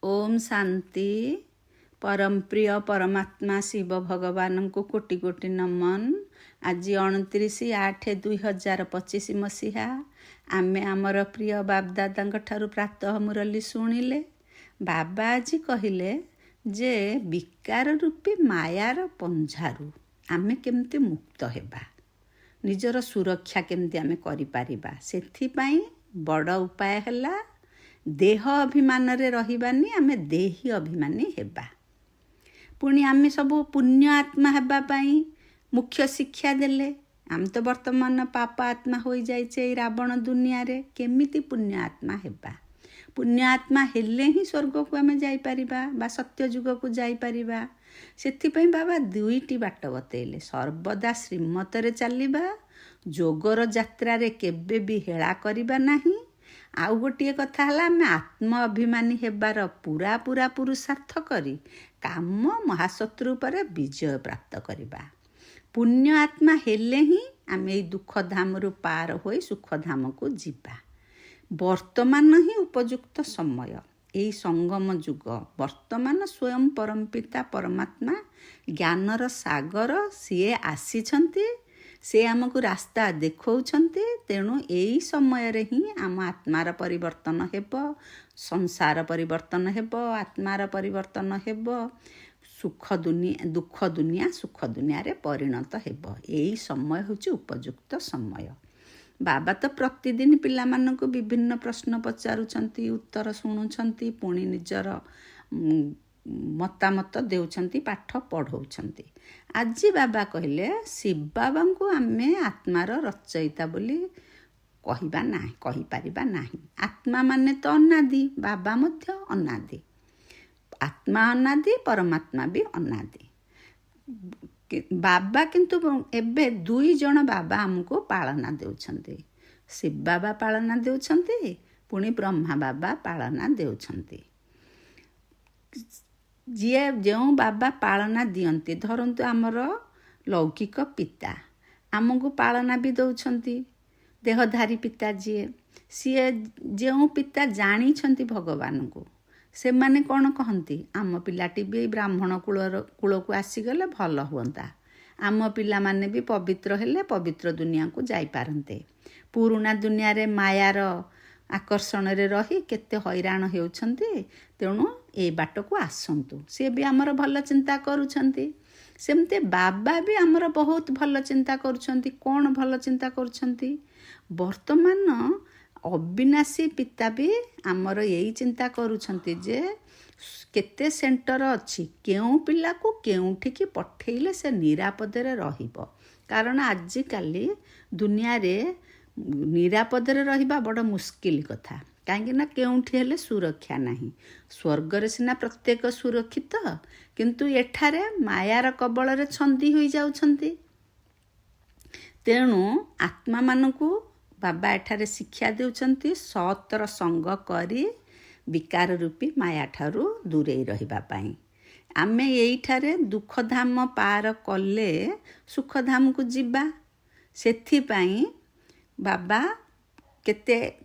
ओम शांति। परम प्रिय परमात्मा शिव भगवान को कोटि कोटि नमन। आज 29/8/2025 मसीहा आमे आमर प्रिय बापदादा ठारू प्रातः मुरली शुणिले। बाबा आज कहले जे विकार रूपी मायार पंझारू आमे केमती मुक्त हेबा, निजर सुरक्षा केमती आमे करि पारिबा। सेथिपाई बड़ उपाय हैला देह अभिमान रे रहिबानी, आमे देही अभिमानी हेबा। पुणी आमे सबू पुण्य आत्मा हेबा पाई मुख्य शिक्षा देले। आम तो वर्तमान पाप आत्मा हो जाइछे रावण दुनिया रे, केमिति पुण्य आत्मा हेबा। पुण्य आत्मा हेले ही स्वर्ग को आमे जाई परिबा बा सत्य युग को जाई परिबा। सेथिपाई बाबा दुईटी बाट बतेले, सर्वदा श्रीमत रे चलिबा, जोगर यात्रा रे केबे भी हेला करिबा नाही। आउ गोटे कथा है आम आत्म अभिमानी हेबार पूरा पूरा पुरुषार्थ करी काम महाशत्रु पर विजय प्राप्त करवा। पुण्य आत्मा हेले ही आम ये दुख धाम रु पार हो सुख धाम को जीवा। वर्तमान ही उपयुक्त समय, यही संगम युग। वर्तमान स्वयं परमपिता परमात्मा ज्ञानर सागर सीए आसीछंती, से आमको रास्ता देखौछंती। तेणु यही समय रे ही आम आत्मार परिवर्तन हेब, संसार परिवर्तन हेब, आत्मार परिवर्तन हेब, सुख दुनिया दुख दुनिया सुख दुनिया रे परिणत हेब। यही समय होची उपयुक्त समय। बाबा तो प्रतिदिन पिला माननको विभिन्न प्रश्न पचारुछंती, उत्तर शुणुछंती, पुणी निजर मतामत देउछंती, पाठ पढ़ौछंती। आज बाबा कहले शिव बाबा को आमे आत्मार रचयिता बोली कहिबा नाही, कहि परिबा नाही। आत्मा माने तो अनादि, बाबा मध्य अनादि। आत्मा अनादि, परमात्मा भी अनादि। बाबा किंतु एबे दुई जन बाबा हमको पालना देउछंती। शिव बाबा पालना देउछंती, पुणी ब्रह्मा बाबा पालना देउछंती। जी जो बाबा पालना दियंती, धरंतु आमर लौकिक पिता आमको पालना भी दौछंती। देहधारी पिता सीए जो पिता जानी भगवान को, से माने कौन कहती आम पिलाटी भी ब्राह्मण कूल को आसीगले भल हुंता, आम पिला माने भी पवित्र हेले पवित्र दुनिया को जाई पारंते। पुराना दुनिया रे मायार आकर्षण रे रही केते हैरान हेउछंती। तेणु ए बाट को आसंतु, सी भी आमर भल चिंता करुछंती। सेमते बाबा भी आमर बहुत भल चिंता करुछंती। कौन भल चिंता करुछंती? वर्तमान अविनाशी पिता भी आमर यही चिंता करुछंती जे केते सेंटर अच्छी, केउ पिला को केउठी की पठेइले से निरापद रे रहिबो। कारण आजिकाली दुनिया रे निरापद रे रहिबा बड़ मुस्किल कथा। कहीं ना केउठी हेले सुरक्षा नहीं। स्वर्ग रे सिना प्रत्येक सुरक्षित, किंतु एठारे मायार कबल रे छंदी होई जाउछंती। तेणु आत्मा मानकू बाबा एठारे शिक्षा देउछंती, सतर संग करी विकार रूपी माया ठारू दूरे रहिबा पाई। आमे एइठारे दुख धाम पार कले सुख धाम को जीवा। सेथि पाई बाबा केते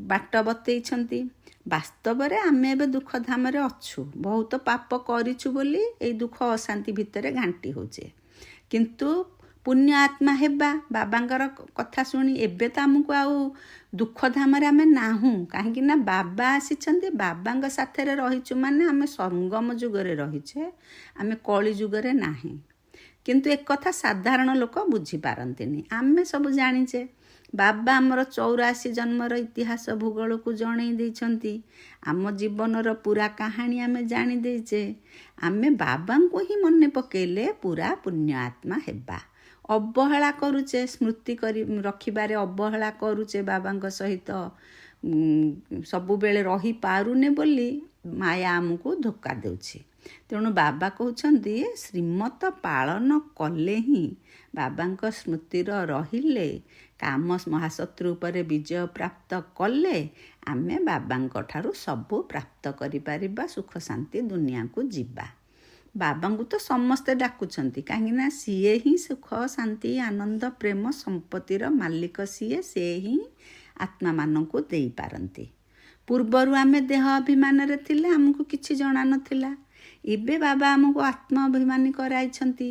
बाट बतैछंती। वास्तव रे आमे एबे दुख धाम रे अछु, बहुत पाप करिछु बोली ए दुख अशांति भितरे घांटी होचे। किंतु पुण्य आत्मा हेबा बाबांकर कथा शुणी एबे तो आमको आउ दुख धाम रे आमे नाहू। काहेकि ना बाबा आसीछंती, बाबांग साथे रे रहिछु माने आमे संगम युग रे रहिछे, आमे कली युग रे नाही। किंतु एक कथा साधारण लोक बुझी पारंतिनी। आमे सब जानिछे बाबा आमर 84 जन्मर इतिहास भूगोल को जणै देइछंती। आम जीवनर पूरा कहानी आमे जानी देइछे। आमे बाबा को ही मने पकेले पूरा पुण्य आत्मा हेबा। अवहेला करुचे, स्मृति करी रखिबारे अवहेला करुचे, बाबांक सहित सबु बेले रही पारुने बोली माया आमको धोखा देउछि। तेणु बाबा कहउछंती श्रीमत पालन कले ही बाबांक स्मृतिर रहिले, काम महाशत्रु पर विजय प्राप्त कले आमे बाबांक ठारू सबु प्राप्त करि पारिबा, सुख शांति दुनिया को जीवा। बाबांकु तो समस्ते डाकुछंती, काहेकि ना सीए ही सुख शांति आनंद प्रेम संपत्तिर मालिक सीए, से ही आत्मा मानंकु देई पारंती। ପୂର୍ବରୁ ଆମେ ଦେହ ଅଭିମାନରେ ଥିଲେ, ଆମକୁ କିଛି ଜଣା ନଥିଲା। ଏବେ ବାବା ଆମକୁ ଆତ୍ମ ଅଭିମାନୀ କରାଇଛନ୍ତି।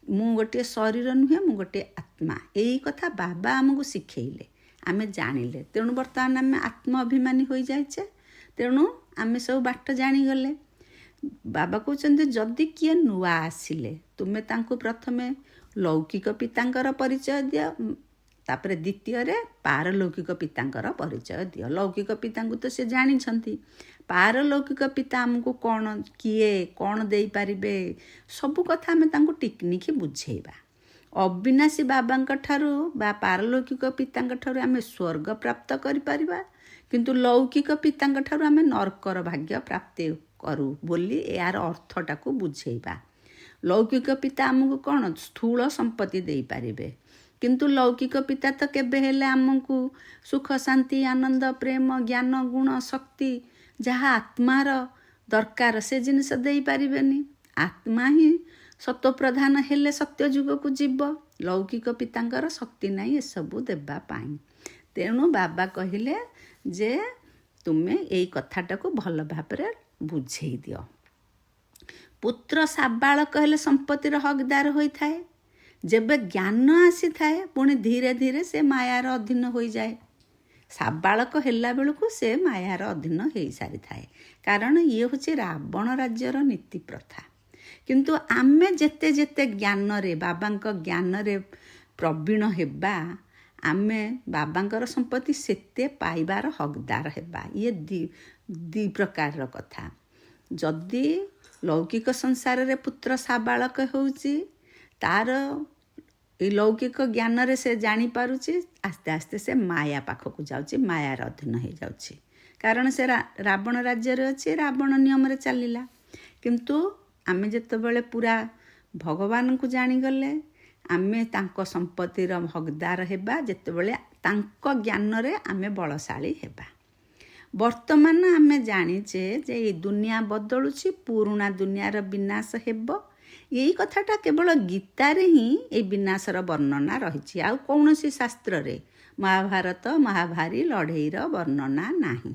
ମୁଁ ଗୋଟିଏ ଶରୀର ନୁହେଁ, ମୁଁ ଗୋଟିଏ ଆତ୍ମା। ଏଇ କଥା ବାବା ଆମକୁ ଶିଖେଇଲେ, ଆମେ ଜାଣିଲେ। ତେଣୁ ବର୍ତ୍ତମାନ ଆମେ ଆତ୍ମ ଅଭିମାନୀ ହୋଇଯାଇଛେ। ତେଣୁ ଆମେ ସବୁ ବାଟ ଜାଣିଗଲେ। ବାବା କହୁଛନ୍ତି ଯଦି କିଏ ନୂଆ ଆସିଲେ ତୁମେ ତାଙ୍କୁ ପ୍ରଥମେ ଲୌକିକ ପିତାଙ୍କର ପରିଚୟ ଦିଅ, ତାପରେ ଦ୍ୱିତୀୟରେ ପାରଲୌକିକ ପିତାଙ୍କର ପରିଚୟ ଦିଅ। ଲୌକିକ ପିତାଙ୍କୁ ତ ସେ ଜାଣିଛନ୍ତି, ପାରଲୌକିକ ପିତା ଆମକୁ କ'ଣ, କିଏ, କ'ଣ ଦେଇପାରିବେ, ସବୁ କଥା ଆମେ ତାଙ୍କୁ ଟିକନିକି ବୁଝେଇବା। ଅବିନାଶୀ ବାବାଙ୍କ ଠାରୁ ବା ପାରଲୌକିକ ପିତାଙ୍କ ଠାରୁ ଆମେ ସ୍ୱର୍ଗ ପ୍ରାପ୍ତ କରିପାରିବା, କିନ୍ତୁ ଲୌକିକ ପିତାଙ୍କ ଠାରୁ ଆମେ ନର୍କର ଭାଗ୍ୟ ପ୍ରାପ୍ତି କରୁ ବୋଲି ଏହାର ଅର୍ଥଟାକୁ ବୁଝେଇବା। ଲୌକିକ ପିତା ଆମକୁ କ'ଣ ସ୍ଥୂଳ ସମ୍ପତ୍ତି ଦେଇପାରିବେ, କିନ୍ତୁ ଲୌକିକ ପିତା ତ କେବେ ହେଲେ ଆମକୁ ସୁଖ, ଶାନ୍ତି, ଆନନ୍ଦ, ପ୍ରେମ, ଜ୍ଞାନ, ଗୁଣ, ଶକ୍ତି ଯାହା ଆତ୍ମାର ଦରକାର ସେ ଜିନିଷ ଦେଇପାରିବେନି। ଆତ୍ମା ହିଁ ସତ୍ୱପ୍ରଧାନ ହେଲେ ସତ୍ୟ ଯୁଗକୁ ଯିବ। ଲୌକିକ ପିତାଙ୍କର ଶକ୍ତି ନାହିଁ ଏସବୁ ଦେବା ପାଇଁ। ତେଣୁ ବାବା କହିଲେ ଯେ ତୁମେ ଏଇ କଥାଟାକୁ ଭଲ ଭାବରେ ବୁଝେଇ ଦିଅ। ପୁତ୍ର ସାବାଳକ ହେଲେ ସମ୍ପତ୍ତିର ହକଦାର ହୋଇଥାଏ। ଯେବେ ଜ୍ଞାନ ଆସିଥାଏ ପୁଣି ଧୀରେ ଧୀରେ ସେ ମାୟାର ଅଧୀନ ହୋଇଯାଏ। ସାବାଳକ ହେଲା ବେଳକୁ ସେ ମାୟାର ଅଧୀନ ହୋଇସାରିଥାଏ, କାରଣ ଇଏ ହେଉଛି ରାବଣ ରାଜ୍ୟର ନୀତି ପ୍ରଥା। କିନ୍ତୁ ଆମେ ଯେତେ ଯେତେ ଜ୍ଞାନରେ, ବାବାଙ୍କ ଜ୍ଞାନରେ ପ୍ରବୀଣ ହେବା, ଆମେ ବାବାଙ୍କର ସମ୍ପତ୍ତି ସେତେ ପାଇବାର ହକଦାର ହେବା। ଇଏ ଦି ପ୍ରକାରର କଥା। ଯଦି ଲୌକିକ ସଂସାରରେ ପୁତ୍ର ସାବାଳକ ହେଉଛି, ତାର ଏଇ ଲୌକିକ ଜ୍ଞାନରେ ସେ ଜାଣିପାରୁଛି, ଆସ୍ତେ ଆସ୍ତେ ସେ ମାୟା ପାଖକୁ ଯାଉଛି, ମାୟାର ଅଧୀନ ହେଇଯାଉଛି। କାରଣ ସେ ରାବଣ ରାଜ୍ୟରେ ଅଛି, ରାବଣ ନିୟମରେ ଚାଲିଲା। କିନ୍ତୁ ଆମେ ଯେତେବେଳେ ପୁରା ଭଗବାନଙ୍କୁ ଜାଣିଗଲେ, ଆମେ ତାଙ୍କ ସମ୍ପତ୍ତିର ହକଦାର ହେବା ଯେତେବେଳେ ତାଙ୍କ ଜ୍ଞାନରେ ଆମେ ବଳଶାଳୀ ହେବା। ବର୍ତ୍ତମାନ ଆମେ ଜାଣିଛେ ଯେ ଏଇ ଦୁନିଆ ବଦଳୁଛି, ପୁରୁଣା ଦୁନିଆର ବିନାଶ ହେବ। ଏଇ କଥାଟା କେବଳ ଗୀତାରେ ହିଁ ଏଇ ବିନାଶର ବର୍ଣ୍ଣନା ରହିଛି, ଆଉ କୌଣସି ଶାସ୍ତ୍ରରେ ମହାଭାରତ, ମହାଭାରୀ ଲଢ଼େଇର ବର୍ଣ୍ଣନା ନାହିଁ।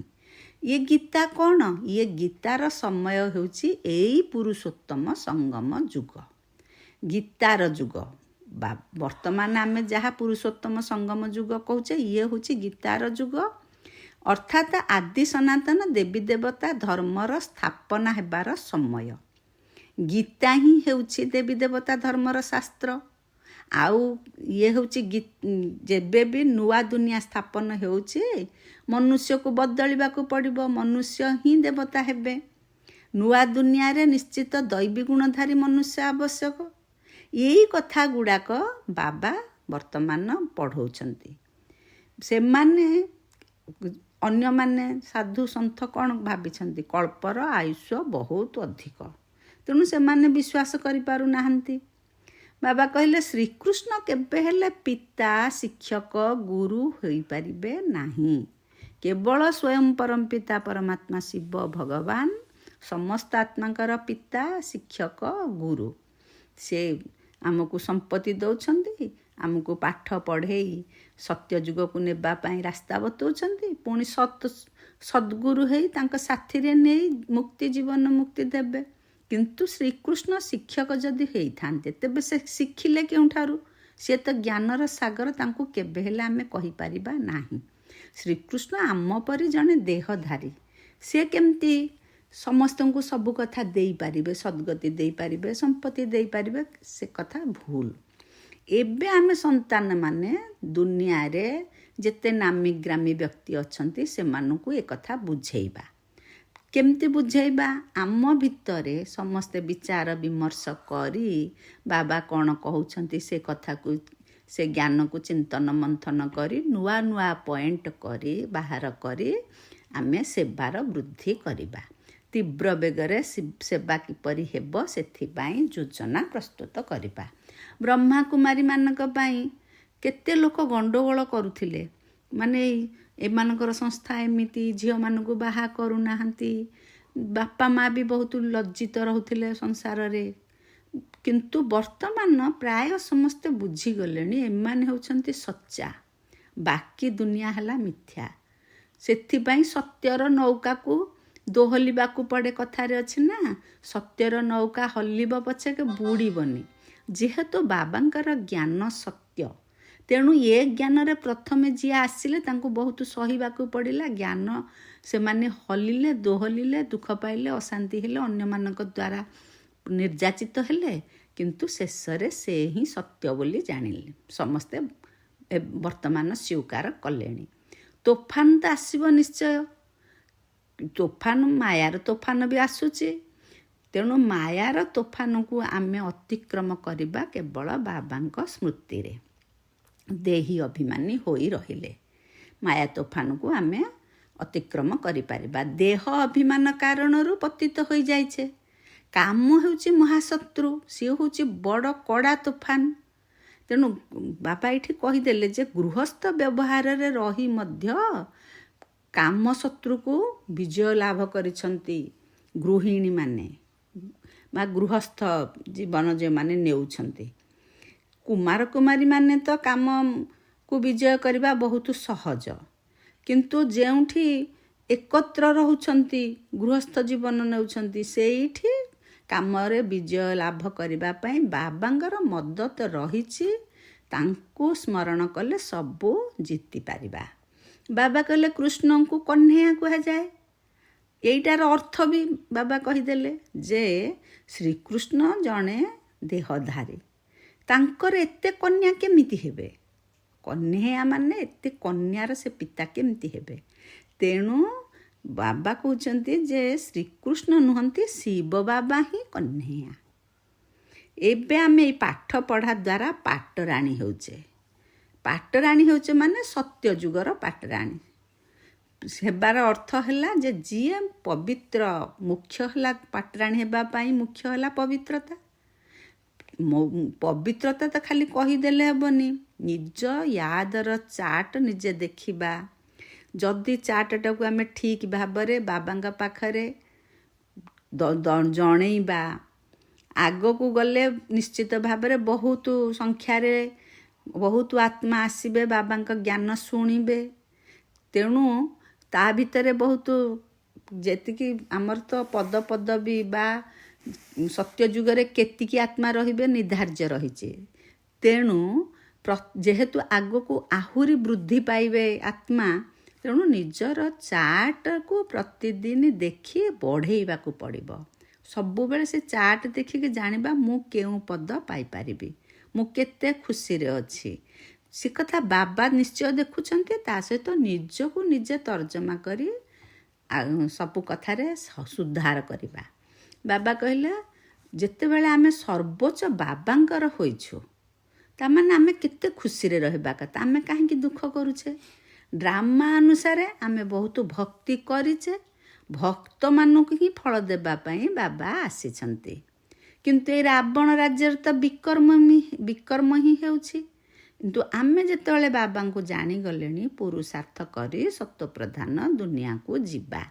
ଇଏ ଗୀତା କ'ଣ? ଇଏ ଗୀତାର ସମୟ ହେଉଛି ଏଇ ପୁରୁଷୋତ୍ତମ ସଙ୍ଗମ ଯୁଗ, ଗୀତାର ଯୁଗ। ବର୍ତ୍ତମାନ ଆମେ ଯାହା ପୁରୁଷୋତ୍ତମ ସଙ୍ଗମ ଯୁଗ କହୁଛେ, ଇଏ ହେଉଛି ଗୀତାର ଯୁଗ। ଅର୍ଥାତ୍ ଆଦି ସନାତନ ଦେବୀ ଦେବତା ଧର୍ମର ସ୍ଥାପନା ହେବାର ସମୟ। ଗୀତା ହିଁ ହେଉଛି ଦେବୀ ଦେବତା ଧର୍ମର ଶାସ୍ତ୍ର। ଆଉ ଇଏ ହେଉଛି ଯେବେ ବି ନୂଆ ଦୁନିଆ ସ୍ଥାପନ ହେଉଛି, ମନୁଷ୍ୟକୁ ବଦଳିବାକୁ ପଡ଼ିବ, ମନୁଷ୍ୟ ହିଁ ଦେବତା ହେବେ। ନୂଆ ଦୁନିଆରେ ନିଶ୍ଚିତ ଦୈବୀ ଗୁଣଧାରୀ ମନୁଷ୍ୟ ଆବଶ୍ୟକ। ଏଇ କଥା ଗୁଡ଼ାକ ବାବା ବର୍ତ୍ତମାନ ପଢ଼ଉଛନ୍ତି। ସେମାନେ ଅନ୍ୟମାନେ ସାଧୁ ସନ୍ଥ କ'ଣ ଭାବିଛନ୍ତି? କଳ୍ପର ଆୟୁଷ ବହୁତ ଅଧିକ, ତେଣୁ ସେମାନେ ବିଶ୍ୱାସ କରିପାରୁନାହାନ୍ତି। ବାବା କହିଲେ ଶ୍ରୀକୃଷ୍ଣ କେବେ ହେଲେ ପିତା, ଶିକ୍ଷକ, ଗୁରୁ ହୋଇପାରିବେ ନାହିଁ। କେବଳ ସ୍ୱୟଂ ପରମପିତା ପରମାତ୍ମା ଶିବ ଭଗବାନ ସମସ୍ତ ଆତ୍ମାଙ୍କର ପିତା, ଶିକ୍ଷକ, ଗୁରୁ। ସେ ଆମକୁ ସମ୍ପତ୍ତି ଦେଉଛନ୍ତି, ଆମକୁ ପାଠ ପଢ଼େଇ ସତ୍ୟ ଯୁଗକୁ ନେବା ପାଇଁ ରାସ୍ତା ବତାଉଛନ୍ତି, ପୁଣି ସଦ୍ଗୁରୁ ହେଇ ତାଙ୍କ ସାଥିରେ ନେଇ ମୁକ୍ତି, ଜୀବନ ମୁକ୍ତି ଦେବେ। କିନ୍ତୁ ଶ୍ରୀକୃଷ୍ଣ ଶିକ୍ଷକ ଯଦି ହେଇଥାନ୍ତେ, ତେବେ ସେ ଶିଖିଲେ କେଉଁଠାରୁ? ସେ ତ ଜ୍ଞାନର ସାଗର, ତାଙ୍କୁ କେବେ ହେଲେ ଆମେ କହିପାରିବା ନାହିଁ। ଶ୍ରୀକୃଷ୍ଣ ଆମ ପରି ଜଣେ ଦେହଧାରୀ, ସେ କେମିତି ସମସ୍ତଙ୍କୁ ସବୁ କଥା ଦେଇପାରିବେ, ସଦ୍ଗତି ଦେଇପାରିବେ, ସମ୍ପତ୍ତି ଦେଇପାରିବେ? ସେ କଥା ଭୁଲ। ଏବେ ଆମେ ସନ୍ତାନମାନେ ଦୁନିଆରେ ଯେତେ ନାମୀ ଗ୍ରାମୀ ବ୍ୟକ୍ତି ଅଛନ୍ତି ସେମାନଙ୍କୁ ଏକଥା ବୁଝେଇବା। କେମିତି ବୁଝେଇବା? ଆମ ଭିତରେ ସମସ୍ତେ ବିଚାର ବିମର୍ଶ କରି ବାବା କ'ଣ କହୁଛନ୍ତି ସେ କଥାକୁ, ସେ ଜ୍ଞାନକୁ ଚିନ୍ତନ ମନ୍ଥନ କରି ନୂଆ ନୂଆ ପଏଣ୍ଟ କରି ବାହାର କରି ଆମେ ସେବାର ବୃଦ୍ଧି କରିବା। ତୀବ୍ର ବେଗରେ ସେବା କିପରି ହେବ ସେଥିପାଇଁ ଯୋଜନା ପ୍ରସ୍ତୁତ କରିବା। ବ୍ରହ୍ମାକୁମାରୀମାନଙ୍କ ପାଇଁ କେତେ ଲୋକ ଗଣ୍ଡଗୋଳ କରୁଥିଲେ, ମାନେ ଏମାନଙ୍କର ସଂସ୍ଥା ଏମିତି, ଝିଅମାନଙ୍କୁ ବାହା କରୁନାହାନ୍ତି, ବାପା ମା ବି ବହୁତ ଲଜ୍ଜିତ ରହୁଥିଲେ ସଂସାରରେ। କିନ୍ତୁ ବର୍ତ୍ତମାନ ପ୍ରାୟ ସମସ୍ତେ ବୁଝିଗଲେଣି ଏମାନେ ହେଉଛନ୍ତି ସଚ୍ଚା, ବାକି ଦୁନିଆ ହେଲା ମିଥ୍ୟା। ସେଥିପାଇଁ ସତ୍ୟର ନୌକାକୁ ଦୋହଲିବାକୁ ପଡ଼େ। କଥାରେ ଅଛି ନା, ସତ୍ୟର ନୌକା ହଲିବ ପଛକେ ବୁଡ଼ିବନି। ଯେହେତୁ ବାବାଙ୍କର ଜ୍ଞାନ ସତ୍ୟ, ତେଣୁ ଏ ଜ୍ଞାନରେ ପ୍ରଥମେ ଯିଏ ଆସିଲେ ତାଙ୍କୁ ବହୁତ ସହିବାକୁ ପଡ଼ିଲା। ଜ୍ଞାନ ସେମାନେ ହଲିଲେ, ଦୋହଲିଲେ, ଦୁଃଖ ପାଇଲେ, ଅଶାନ୍ତି ହେଲେ, ଅନ୍ୟମାନଙ୍କ ଦ୍ୱାରା ନିର୍ଯାଚିତ ହେଲେ, କିନ୍ତୁ ଶେଷରେ ସେ ହିଁ ସତ୍ୟ ବୋଲି ଜାଣିଲେ। ସମସ୍ତେ ବର୍ତ୍ତମାନ ସ୍ୱୀକାର କଲେଣି। ତୋଫାନ ତ ଆସିବ ନିଶ୍ଚୟ, ତୋଫାନ, ମାୟାର ତୋଫାନ ବି ଆସୁଛି। ତେଣୁ ମାୟାର ତୋଫାନକୁ ଆମେ ଅତିକ୍ରମ କରିବା କେବଳ ବାବାଙ୍କ ସ୍ମୃତିରେ। ଦେହୀ ଅଭିମାନୀ ହୋଇ ରହିଲେ ମାୟା ତୋଫାନକୁ ଆମେ ଅତିକ୍ରମ କରିପାରିବା। ଦେହ ଅଭିମାନ କାରଣରୁ ପତିତ ହୋଇଯାଇଛେ। କାମ ହେଉଛି ମହାଶତ୍ରୁ, ସିଏ ହେଉଛି ବଡ଼ କଡ଼ା ତୋଫାନ। ତେଣୁ ବାବା ଏଇଠି କହିଦେଲେ ଯେ ଗୃହସ୍ଥ ବ୍ୟବହାରରେ ରହି ମଧ୍ୟ କାମ ଶତ୍ରୁକୁ ବିଜୟ ଲାଭ କରିଛନ୍ତି ଗୃହିଣୀମାନେ ବା ଗୃହସ୍ଥ ଜୀବନ ଯେଉଁମାନେ ନେଉଛନ୍ତି। କୁମାର କୁମାରୀମାନେ ତ କାମକୁ ବିଜୟ କରିବା ବହୁତ ସହଜ, କିନ୍ତୁ ଯେଉଁଠି ଏକତ୍ର ରହୁଛନ୍ତି, ଗୃହସ୍ଥ ଜୀବନ ନେଉଛନ୍ତି, ସେଇଠି କାମରେ ବିଜୟ ଲାଭ କରିବା ପାଇଁ ବାବାଙ୍କର ମଦତ ରହିଛି। ତାଙ୍କୁ ସ୍ମରଣ କଲେ ସବୁ ଜିତିପାରିବା। ବାବା କହିଲେ କୃଷ୍ଣଙ୍କୁ କହ୍ନେୟା କୁହାଯାଏ। ଏଇଟାର ଅର୍ଥ ବି ବାବା କହିଦେଲେ ଯେ ଶ୍ରୀକୃଷ୍ଣ ଜଣେ ଦେହଧାରୀ, ତାଙ୍କର ଏତେ କନ୍ୟା କେମିତି ହେବେ? କହ୍ନେୟା ମାନେ ଏତେ କନ୍ୟାର ସେ ପିତା କେମିତି ହେବେ? ତେଣୁ ବାବା କହୁଛନ୍ତି ଯେ ଶ୍ରୀକୃଷ୍ଣ ନୁହନ୍ତି, ଶିବ ବାବା ହିଁ କହ୍ନେୟା। ଏବେ ଆମେ ଏଇ ପାଠ ପଢ଼ା ଦ୍ୱାରା ପାଟରାଣୀ ହେଉଛେ। ପାଟରାଣୀ ହେଉଛେ ମାନେ ସତ୍ୟ ଯୁଗର ପାଟରାଣୀ ହେବାର ଅର୍ଥ ହେଲା ଯେ ଯିଏ ପବିତ୍ର, ମୁଖ୍ୟ ହେଲା ପାଟରାଣୀ ହେବା ପାଇଁ ମୁଖ୍ୟ ହେଲା ପବିତ୍ରତା। ପବିତ୍ରତା ତ ଖାଲି କହିଦେଲେ ହେବନି, ନିଜ ୟାଦର ଚାର୍ଟ ନିଜେ ଦେଖିବା। ଯଦି ଚାର୍ଟଟାକୁ ଆମେ ଠିକ୍ ଭାବରେ ବାବାଙ୍କ ପାଖରେ ଜଣେଇବା, ଆଗକୁ ଗଲେ ନିଶ୍ଚିତ ଭାବରେ ବହୁତ ସଂଖ୍ୟାରେ ବହୁତ ଆତ୍ମା ଆସିବେ, ବାବାଙ୍କ ଜ୍ଞାନ ଶୁଣିବେ। ତେଣୁ ତା ଭିତରେ ବହୁତ ଯେତିକି ଆମର ତ ପଦପଦବୀ ବା ସତ୍ୟ ଯୁଗରେ କେତିକି ଆତ୍ମା ରହିବେ ନିର୍ଦ୍ଧାର୍ଯ୍ୟ ରହିଛି। ତେଣୁ ଯେହେତୁ ଆଗକୁ ଆହୁରି ବୃଦ୍ଧି ପାଇବେ ଆତ୍ମା, ତେଣୁ ନିଜର ଚାର୍ଟକୁ ପ୍ରତିଦିନ ଦେଖି ବଢ଼େଇବାକୁ ପଡ଼ିବ। ସବୁବେଳେ ସେ ଚାର୍ଟ ଦେଖିକି ଜାଣିବା ମୁଁ କେଉଁ ପଦ ପାଇପାରିବି, ମୁଁ କେତେ ଖୁସିରେ ଅଛି। ସେ କଥା ବାବା ନିଶ୍ଚୟ ଦେଖୁଛନ୍ତି। ତା ସହିତ ନିଜକୁ ନିଜେ ତର୍ଜମା କରି ସବୁ କଥାରେ ସୁଧାର କରିବା। ବାବା କହିଲେ ଯେତେବେଳେ ଆମେ ସର୍ବୋଚ୍ଚ ବାବାଙ୍କର ହୋଇଛୁ, ତାମାନେ ଆମେ କେତେ ଖୁସିରେ ରହିବା କଥା। ଆମେ କାହିଁକି ଦୁଃଖ କରୁଛେ? ଡ୍ରାମା ଅନୁସାରେ ଆମେ ବହୁତ ଭକ୍ତି କରିଛେ, ଭକ୍ତମାନଙ୍କୁ ହିଁ ଫଳ ଦେବା ପାଇଁ ବାବା ଆସିଛନ୍ତି। କିନ୍ତୁ ଏଇ ରାବଣ ରାଜ୍ୟରେ ତ ବିକର୍ମ ହିଁ ହେଉଛି। କିନ୍ତୁ ଆମେ ଯେତେବେଳେ ବାବାଙ୍କୁ ଜାଣିଗଲେଣି, ପୁରୁଷାର୍ଥ କରି ସତ୍ୱପ୍ରଧାନ ଦୁନିଆକୁ ଯିବା।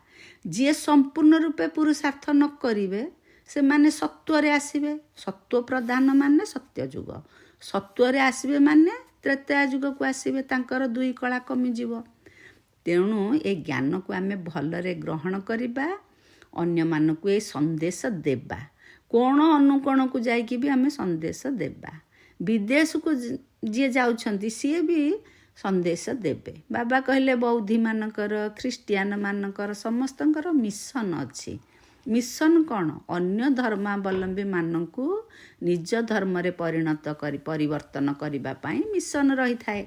ଯିଏ ସମ୍ପୂର୍ଣ୍ଣ ରୂପେ ପୁରୁଷାର୍ଥ ନ କରିବେ ସେମାନେ ସତ୍ୱରେ ଆସିବେ। ସତ୍ୱପ୍ରଧାନ ମାନେ ସତ୍ୟଯୁଗ, ସତ୍ୱରେ ଆସିବେ ମାନେ ତ୍ରେତୟା ଯୁଗକୁ ଆସିବେ, ତାଙ୍କର ଦୁଇ କଳା କମିଯିବ। ତେଣୁ ଏ ଜ୍ଞାନକୁ ଆମେ ଭଲରେ ଗ୍ରହଣ କରିବା, ଅନ୍ୟମାନଙ୍କୁ ଏ ସନ୍ଦେଶ ଦେବା। କୋଣ ଅନୁକୋଣକୁ ଯାଇକି ବି ଆମେ ସନ୍ଦେଶ ଦେବା। ବିଦେଶକୁ ଯିଏ ଯାଉଛନ୍ତି ସିଏ ବି ସନ୍ଦେଶ ଦେବେ। ବାବା କହିଲେ ବୌଦ୍ଧୀମାନଙ୍କର, ଖ୍ରୀଷ୍ଟିଆନମାନଙ୍କର ସମସ୍ତଙ୍କର ମିଶନ ଅଛି। ମିଶନ କ'ଣ? ଅନ୍ୟ ଧର୍ମାବଲମ୍ବୀମାନଙ୍କୁ ନିଜ ଧର୍ମରେ ପରିବର୍ତ୍ତନ କରିବା ପାଇଁ ମିଶନ ରହିଥାଏ।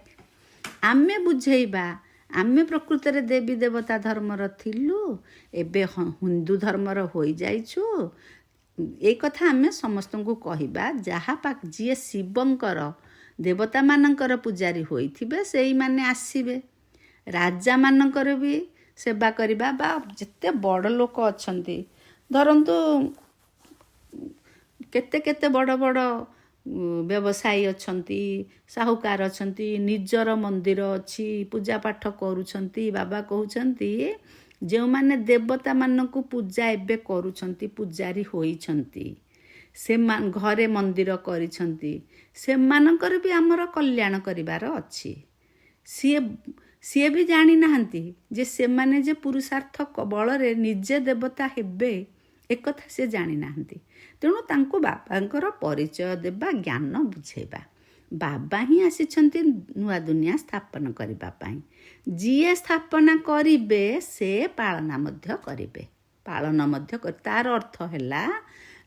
ଆମେ ବୁଝେଇବା, ଆମେ ପ୍ରକୃତରେ ଦେବୀ ଦେବତା ଧର୍ମର ଥିଲୁ, ଏବେ ହିନ୍ଦୁ ଧର୍ମର ହୋଇଯାଇଛୁ। ଏଇ କଥା ଆମେ ସମସ୍ତଙ୍କୁ କହିବା। ଯିଏ ଶିବଙ୍କର, ଦେବତାମାନଙ୍କର ପୂଜାରୀ ହୋଇଥିବେ ସେଇମାନେ ଆସିବେ। ରାଜାମାନଙ୍କର ବି ସେବା କରିବା, ବା ଯେତେ ବଡ଼ ଲୋକ ଅଛନ୍ତି, ଧରନ୍ତୁ କେତେ କେତେ ବଡ଼ ବଡ଼ ବ୍ୟବସାୟୀ ଅଛନ୍ତି, ସାହୁକାର ଅଛନ୍ତି, ନିଜର ମନ୍ଦିର ଅଛି, ପୂଜା ପାଠ କରୁଛନ୍ତି। ବାବା କହୁଛନ୍ତି ଯେଉଁମାନେ ଦେବତାମାନଙ୍କୁ ପୂଜା ଏବେ କରୁଛନ୍ତି, ପୂଜାରୀ ହୋଇଛନ୍ତି, ସେମାନେ ଘରେ ମନ୍ଦିର କରିଛନ୍ତି, ସେମାନଙ୍କର ବି ଆମର କଲ୍ୟାଣ କରିବାର ଅଛି। ସିଏ ବି ଜାଣିନାହାନ୍ତି ଯେ ସେମାନେ ଯେ ପୁରୁଷାର୍ଥ ବଳରେ ନିଜେ ଦେବତା ହେବେ ଏକଥା ସେ ଜାଣିନାହାନ୍ତି। ତେଣୁ ତାଙ୍କୁ ବାବାଙ୍କର ପରିଚୟ ଦେବା, ଜ୍ଞାନ ବୁଝେଇବା। ବାବା ହିଁ ଆସିଛନ୍ତି ନୂଆ ଦୁନିଆ ସ୍ଥାପନ କରିବା ପାଇଁ। ଯିଏ ସ୍ଥାପନା କରିବେ ସେ ପାଳନା ମଧ୍ୟ କରିବେ। ତାର ଅର୍ଥ ହେଲା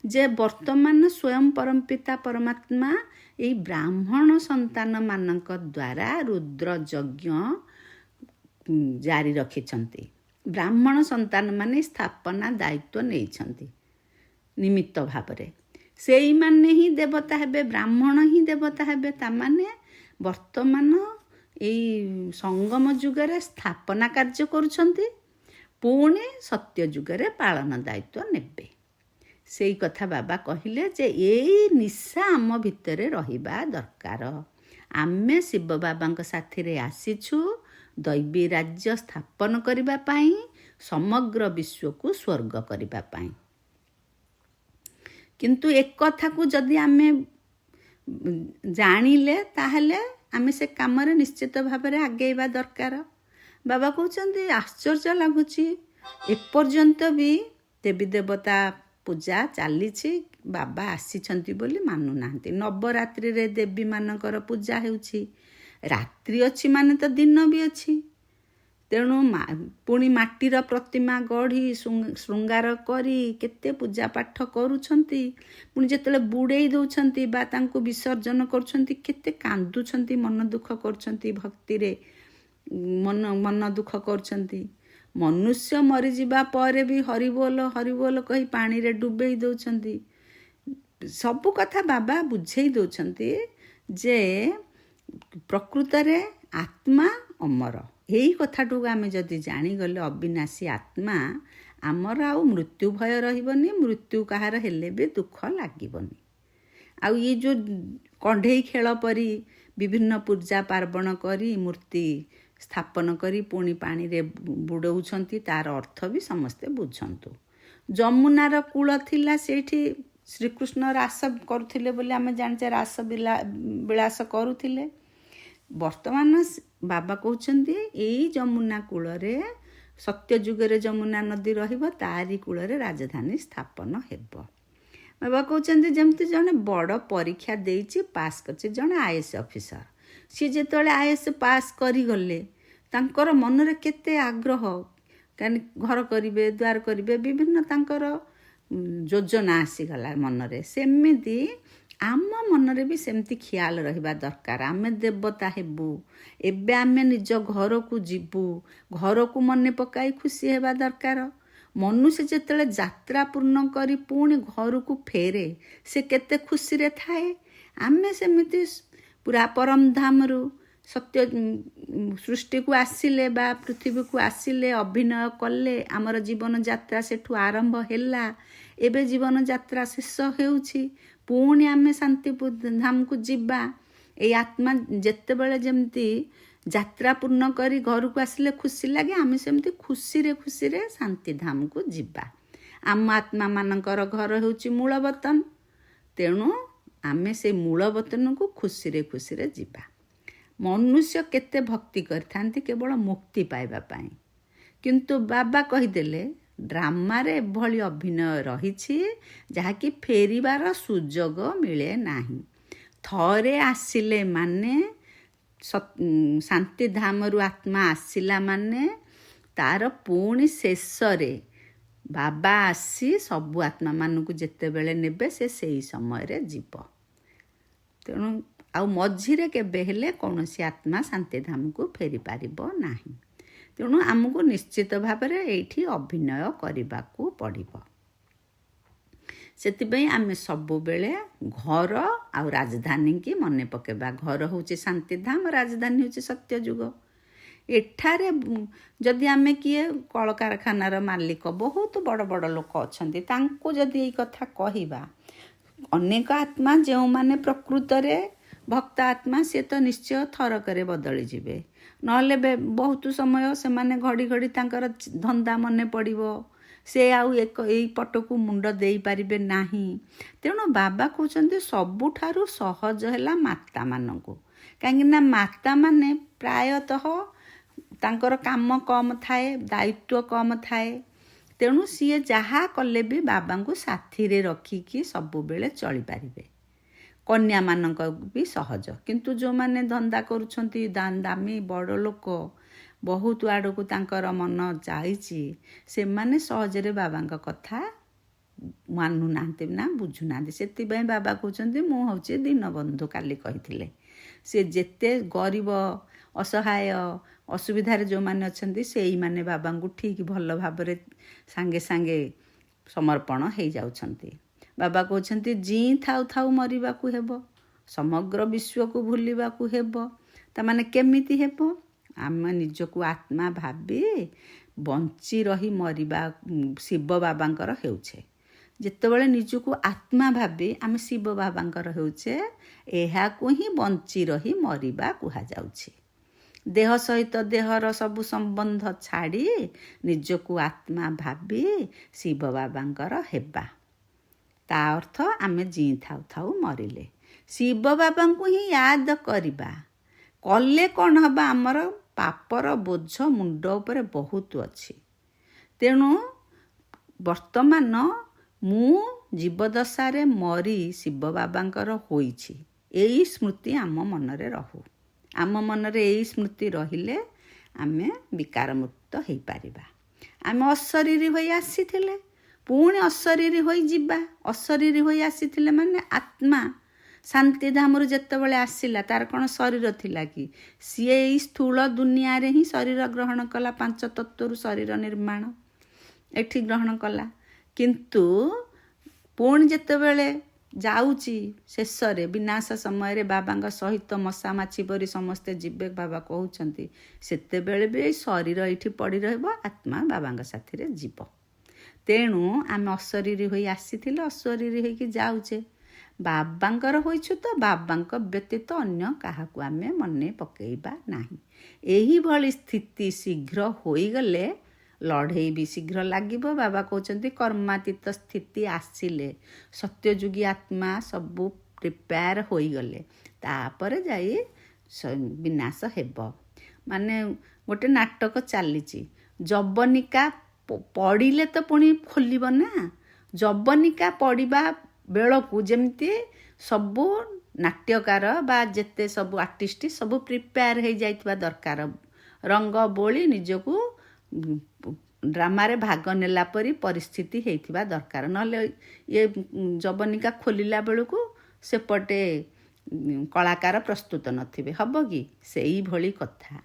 ଯେ ବର୍ତ୍ତମାନ ସ୍ୱୟଂ ପରମପିତା ପରମାତ୍ମା ଏଇ ବ୍ରାହ୍ମଣ ସନ୍ତାନମାନଙ୍କ ଦ୍ୱାରା ରୁଦ୍ର ଯଜ୍ଞ ଜାରି ରଖିଛନ୍ତି। ବ୍ରାହ୍ମଣ ସନ୍ତାନମାନେ ସ୍ଥାପନା ଦାୟିତ୍ୱ ନେଇଛନ୍ତି ନିମିତ୍ତ ଭାବରେ। ସେଇମାନେ ହିଁ ଦେବତା ହେବେ, ବ୍ରାହ୍ମଣ ହିଁ ଦେବତା ହେବେ। ତାମାନେ ବର୍ତ୍ତମାନ ଏଇ ସଙ୍ଗମ ଯୁଗରେ ସ୍ଥାପନା କାର୍ଯ୍ୟ କରୁଛନ୍ତି, ପୁଣି ସତ୍ୟ ଯୁଗରେ ପାଳନ ଦାୟିତ୍ୱ ନେବେ। ସେଇ କଥା ବାବା କହିଲେ ଯେ ଏଇ ନିଶା ଆମ ଭିତରେ ରହିବା ଦରକାର। ଆମେ ଶିବ ବାବାଙ୍କ ସାଥିରେ ଆସିଛୁ ଦୈବୀ ରାଜ୍ୟ ସ୍ଥାପନ କରିବା ପାଇଁ, ସମଗ୍ର ବିଶ୍ୱକୁ ସ୍ୱର୍ଗ କରିବା ପାଇଁ। କିନ୍ତୁ ଏକଥାକୁ ଯଦି ଆମେ ଜାଣିଲେ ତାହେଲେ ଆମେ ସେ କାମରେ ନିଶ୍ଚିତ ଭାବରେ ଆଗେଇବା ଦରକାର। ବାବା କହୁଛନ୍ତି ଆଶ୍ଚର୍ଯ୍ୟ ଲାଗୁଛି, ଏପର୍ଯ୍ୟନ୍ତ ବି ଦେବୀ ଦେବତା ପୂଜା ଚାଲିଛି, ବାବା ଆସିଛନ୍ତି ବୋଲି ମାନୁନାହାନ୍ତି। ନବରାତ୍ରିରେ ଦେବୀମାନଙ୍କର ପୂଜା ହେଉଛି, ରାତ୍ରି ଅଛି ମାନେ ତ ଦିନ ବି ଅଛି। ତେଣୁ ପୁଣି ମାଟିର ପ୍ରତିମା ଗଢ଼ି ଶୃଙ୍ଗାର କରି କେତେ ପୂଜା ପାଠ କରୁଛନ୍ତି। ପୁଣି ଯେତେବେଳେ ବୁଡ଼େଇ ଦେଉଛନ୍ତି ବା ତାଙ୍କୁ ବିସର୍ଜନ କରୁଛନ୍ତି କେତେ କାନ୍ଦୁଛନ୍ତି, ମନ ଦୁଃଖ କରୁଛନ୍ତି, ଭକ୍ତିରେ ମନ ଦୁଃଖ କରୁଛନ୍ତି। ମନୁଷ୍ୟ ମରିଯିବା ପରେ ବି ହରିବୋଲ ହରିବୋଲ କହି ପାଣିରେ ଡୁବେଇ ଦେଉଛନ୍ତି। ସବୁ କଥା ବାବା ବୁଝେଇ ଦେଉଛନ୍ତି ଯେ ପ୍ରକୃତରେ ଆତ୍ମା ଅମର। ଏଇ କଥାଟିକୁ ଆମେ ଯଦି ଜାଣିଗଲେ ଅବିନାଶୀ ଆତ୍ମା, ଆମର ଆଉ ମୃତ୍ୟୁ ଭୟ ରହିବନି, ମୃତ୍ୟୁ କାହାର ହେଲେ ବି ଦୁଃଖ ଲାଗିବନି। ଆଉ ଇଏ ଯେଉଁ କଣ୍ଢେଇ ଖେଳ ପରି ବିଭିନ୍ନ ପୂଜା ପାର୍ବଣ କରି ମୂର୍ତ୍ତି ସ୍ଥାପନ କରି ପୁଣି ପାଣିରେ ବୁଡ଼ଉଛନ୍ତି, ତାର ଅର୍ଥ ବି ସମସ୍ତେ ବୁଝନ୍ତୁ। ଯମୁନାର କୂଳ ଥିଲା, ସେଇଠି ଶ୍ରୀକୃଷ୍ଣ ରାସ କରୁଥିଲେ ବୋଲି ଆମେ ଜାଣିଛେ, ରାସ ବିଳାସ କରୁଥିଲେ। ବର୍ତ୍ତମାନ ବାବା କହୁଛନ୍ତି ଏଇ ଯମୁନା କୂଳରେ, ସତ୍ୟ ଯୁଗରେ ଯମୁନା ନଦୀ ରହିବ, ତାରି କୂଳରେ ରାଜଧାନୀ ସ୍ଥାପନ ହେବ। ବାବା କହୁଛନ୍ତି ଯେମିତି ଜଣେ ବଡ଼ ପରୀକ୍ଷା ଦେଇଛି, ପାସ୍ କରିଛି, ଜଣେ IAS ଅଫିସର। ସିଏ ଯେତେବେଳେ IAS ପାସ୍ କରିଗଲେ ତାଙ୍କର ମନରେ କେତେ ଆଗ୍ରହ, କାରଣ ଘର କରିବେ, ଦ୍ୱାର କରିବେ, ବିଭିନ୍ନ ତାଙ୍କର ଯୋଜନା ଆସିଗଲା ମନରେ। ସେମିତି ଆମ ମନରେ ବି ସେମିତି ଖିଆଲ ରହିବା ଦରକାର। ଆମେ ଦେବତା ହେବୁ, ଏବେ ଆମେ ନିଜ ଘରକୁ ଯିବୁ, ଘରକୁ ମନେ ପକାଇ ଖୁସି ହେବା ଦରକାର। ମନୁଷ୍ୟ ଯେତେବେଳେ ଯାତ୍ରା ପୂର୍ଣ୍ଣ କରି ପୁଣି ଘରକୁ ଫେରେ, ସେ କେତେ ଖୁସିରେ ଥାଏ। ଆମେ ସେମିତି ପୁରା ପରମଧାମରୁ ସତ୍ୟ ସୃଷ୍ଟିକୁ ଆସିଲେ ବା ପୃଥିବୀକୁ ଆସିଲେ, ଅଭିନୟ କଲେ, ଆମର ଜୀବନଯାତ୍ରା ସେଠୁ ଆରମ୍ଭ ହେଲା, ଏବେ ଜୀବନଯାତ୍ରା ଶେଷ ହେଉଛି, ପୁଣି ଆମେ ଶାନ୍ତି ଧାମକୁ ଯିବା। ଏଇ ଆତ୍ମା ଯେତେବେଳେ ଯେମିତି ଯାତ୍ରା ପୂର୍ଣ୍ଣ କରି ଘରକୁ ଆସିଲେ ଖୁସି ଲାଗେ, ଆମେ ସେମିତି ଖୁସିରେ ଖୁସିରେ ଶାନ୍ତିଧାମକୁ ଯିବା। ଆମ ଆତ୍ମାମାନଙ୍କର ଘର ହେଉଛି ମୂଳବତନ। ତେଣୁ ଆମେ ସେ ମୂଳବତନକୁ ଖୁସିରେ ଖୁସିରେ ଯିବା। ମନୁଷ୍ୟ କେତେ ଭକ୍ତି କରିଥାନ୍ତି କେବଳ ମୁକ୍ତି ପାଇବା ପାଇଁ, କିନ୍ତୁ ବାବା କହିଦେଲେ ଡ୍ରାମାରେ ଏଭଳି ଅଭିନୟ ରହିଛି ଯାହାକି ଫେରିବାର ସୁଯୋଗ ମିଳେ ନାହିଁ। ଥରେ ଆସିଲେ ମାନେ, ଶାନ୍ତିଧାମରୁ ଆତ୍ମା ଆସିଲା ମାନେ ତାର ପୁଣି ଶେଷରେ ବାବା ଆସି ସବୁ ଆତ୍ମାମାନଙ୍କୁ ଯେତେବେଳେ ନେବେ ସେ ସେଇ ସମୟରେ ଯିବ। ତେଣୁ ଆଉ ମଝିରେ କେବେ ହେଲେ କୌଣସି ଆତ୍ମା ଶାନ୍ତିଧାମକୁ ଫେରିପାରିବ ନାହିଁ। ତେଣୁ ଆମକୁ ନିଶ୍ଚିତ ଭାବରେ ଏଇଠି ଅଭିନୟ କରିବାକୁ ପଡ଼ିବ। ସେଥିପାଇଁ ଆମେ ସବୁବେଳେ ଘର ଆଉ ରାଜଧାନୀକି ମନେ ପକାଇବା। ଘର ହେଉଛି ଶାନ୍ତିଧାମ, ରାଜଧାନୀ ହେଉଛି ସତ୍ୟଯୁଗ। ଏଠାରେ ଯଦି ଆମେ କିଏ କଳକାରଖାନାର ମାଲିକ, ବହୁତ ବଡ଼ ବଡ଼ ଲୋକ ଅଛନ୍ତି, ତାଙ୍କୁ ଯଦି ଏଇ କଥା କହିବା, ଅନେକ ଆତ୍ମା ଯେଉଁମାନେ ପ୍ରକୃତରେ ଭକ୍ତ ଆତ୍ମା, ସେ ତ ନିଶ୍ଚୟ ଥରକରେ ବଦଳିଯିବେ। ନହେଲେ ବହୁତ ସମୟ ସେମାନେ ଘଡ଼ି ଘଡ଼ି ତାଙ୍କର ଧନ୍ଦା ମନେ ପଡ଼ିବ, ସେ ଆଉ ଏଇ ପଟକୁ ମୁଣ୍ଡ ଦେଇପାରିବେ ନାହିଁ। ତେଣୁ ବାବା କହୁଛନ୍ତି ସବୁଠାରୁ ସହଜ ହେଲା ମାତାମାନଙ୍କୁ। କାହିଁକିନା ମାତାମାନେ ପ୍ରାୟତଃ ତାଙ୍କର କାମ କମ୍ ଥାଏ, ଦାୟିତ୍ୱ କମ୍ ଥାଏ। ତେଣୁ ସିଏ ଯାହା କଲେ ବି ବାବାଙ୍କୁ ସାଥିରେ ରଖିକି ସବୁବେଳେ ଚଳିପାରିବେ। କନ୍ୟାମାନଙ୍କ ବି ସହଜ। କିନ୍ତୁ ଯେଉଁମାନେ ଧନ୍ଦା କରୁଛନ୍ତି, ଦାମୀ ବଡ଼ ଲୋକ, ବହୁତ ଆଡ଼କୁ ତାଙ୍କର ମନ ଯାଇଛି, ସେମାନେ ସହଜରେ ବାବାଙ୍କ କଥା ମାନୁନାହାନ୍ତି ନା ବୁଝୁନାହାନ୍ତି। ସେଥିପାଇଁ ବାବା କହୁଛନ୍ତି ମୁଁ ହେଉଛି ଦୀନବନ୍ଧୁ। କାଲି କହିଥିଲେ ସେ ଯେତେ ଗରିବ, ଅସହାୟ, ଅସୁବିଧାରେ ଯେଉଁମାନେ ଅଛନ୍ତି ସେଇମାନେ ବାବାଙ୍କୁ ଠିକ୍ ଭଲ ଭାବରେ ସାଙ୍ଗେ ସାଙ୍ଗେ ସମର୍ପଣ ହେଇଯାଉଛନ୍ତି। ବାବା କହୁଛନ୍ତି ଜୀଇଁ ଥାଉ ଥାଉ ମରିବାକୁ ହେବ, ସମଗ୍ର ବିଶ୍ୱକୁ ଭୁଲିବାକୁ ହେବ। ତାମାନେ କେମିତି ହେବ? ଆମେ ନିଜକୁ ଆତ୍ମା ଭାବି ବଞ୍ଚି ରହି ମରିବା ଶିବ ବାବାଙ୍କର ହେଉଛେ। ଯେତେବେଳେ ନିଜକୁ ଆତ୍ମା ଭାବି ଆମେ ଶିବ ବାବାଙ୍କର ହେଉଛେ, ଏହାକୁ ହିଁ ବଞ୍ଚି ରହି ମରିବା କୁହାଯାଉଛି। ଦେହ ସହିତ ଦେହର ସବୁ ସମ୍ବନ୍ଧ ଛାଡ଼ି ନିଜକୁ ଆତ୍ମା ଭାବି ଶିବ ବାବାଙ୍କର ହେବା। ତା ଅର୍ଥ ଆମେ ଜୀଇଁ ଥାଉ ଥାଉ ମରିଲେ ଶିବ ବାବାଙ୍କୁ ହିଁ ୟାଦ କରିବା। କଲେ କ'ଣ ହେବ? ଆମର ପାପର ବୋଝ ମୁଣ୍ଡ ଉପରେ ବହୁତ ଅଛି। ତେଣୁ ବର୍ତ୍ତମାନ ମୁଁ ଜୀବଦଶାରେ ମରି ଶିବ ବାବାଙ୍କର ହୋଇଛି, ଏଇ ସ୍ମୃତି ଆମ ମନରେ ରହୁ। ଆମ ମନରେ ଏଇ ସ୍ମୃତି ରହିଲେ ଆମେ ବିକାରମୁକ୍ତ ହେଇପାରିବା। ଆମେ ଅଶରୀରୀ ହୋଇ ଆସିଥିଲେ, ପୁଣି ଅଶରୀରୀ ହୋଇ ଯିବା। ଅଶରୀରୀ ହୋଇ ଆସିଥିଲେ ମାନେ ଆତ୍ମା ଶାନ୍ତିଧାମରୁ ଯେତେବେଳେ ଆସିଲା, ତାର କ'ଣ ଶରୀର ଥିଲା କି? ସିଏ ଏଇ ସ୍ଥୂଳ ଦୁନିଆରେ ହିଁ ଶରୀର ଗ୍ରହଣ କଲା। 5 ତତ୍ତ୍ୱରୁ ଶରୀର ନିର୍ମାଣ ଏଠି ଗ୍ରହଣ କଲା। କିନ୍ତୁ ପୁଣି ଯେତେବେଳେ ଯାଉଛି ଶେଷରେ ବିନାଶ ସମୟରେ ବାବାଙ୍କ ସହିତ ମଶା ମାଛି ପରି ସମସ୍ତେ ଯିବେ ବାବା କହୁଛନ୍ତି, ସେତେବେଳେ ବି ଏଇ ଶରୀର ଏଇଠି ପଡ଼ି ରହିବ, ଆତ୍ମା ବାବାଙ୍କ ସାଥିରେ ଯିବ। ତେଣୁ ଆମେ ଅଶରୀରୀ ହୋଇ ଆସିଥିଲେ, ଅଶରୀରୀ ହୋଇକି ଯାଉଛେ। ବାବାଙ୍କର ହୋଇଛୁ ତ ବାବାଙ୍କ ବ୍ୟତୀତ ଅନ୍ୟ କାହାକୁ ଆମେ ମନେ ପକାଇବା ନାହିଁ। ଏହିଭଳି ସ୍ଥିତି ଶୀଘ୍ର ହୋଇଗଲେ ଲଢ଼େଇ ବି ଶୀଘ୍ର ଲାଗିବ। ବାବା କହୁଛନ୍ତି କର୍ମାତୀତ ସ୍ଥିତି ଆସିଲେ, ସତ୍ୟଯୁଗୀ ଆତ୍ମା ସବୁ ପ୍ରିପେୟାର ହୋଇଗଲେ, ତାପରେ ଯାଇ ବିନାଶ ହେବ। ମାନେ ଗୋଟେ ନାଟକ ଚାଲିଛି, ଯବନିକା ପଡ଼ିଲେ ତ ପୁଣି ଖୋଲିବ ନା। ଯବନିକା ପଡ଼ିବା ବେଳକୁ ଯେମିତି ସବୁ ନାଟ୍ୟକାର ବା ଯେତେ ସବୁ ଆର୍ଟିଷ୍ଟ ସବୁ ପ୍ରିପେୟାର ହେଇଯାଇଥିବା ଦରକାର, ରଙ୍ଗ ବୋଳି ନିଜକୁ ଡ୍ରାମାରେ ଭାଗ ନେଲା ପରି ପରିସ୍ଥିତି ହେଇଥିବା ଦରକାର। ନହେଲେ ଇଏ ଯବନିକା ଖୋଲିଲା ବେଳକୁ ସେପଟେ କଳାକାର ପ୍ରସ୍ତୁତ ନଥିବେ, ହେବ କି? ସେଇଭଳି କଥା।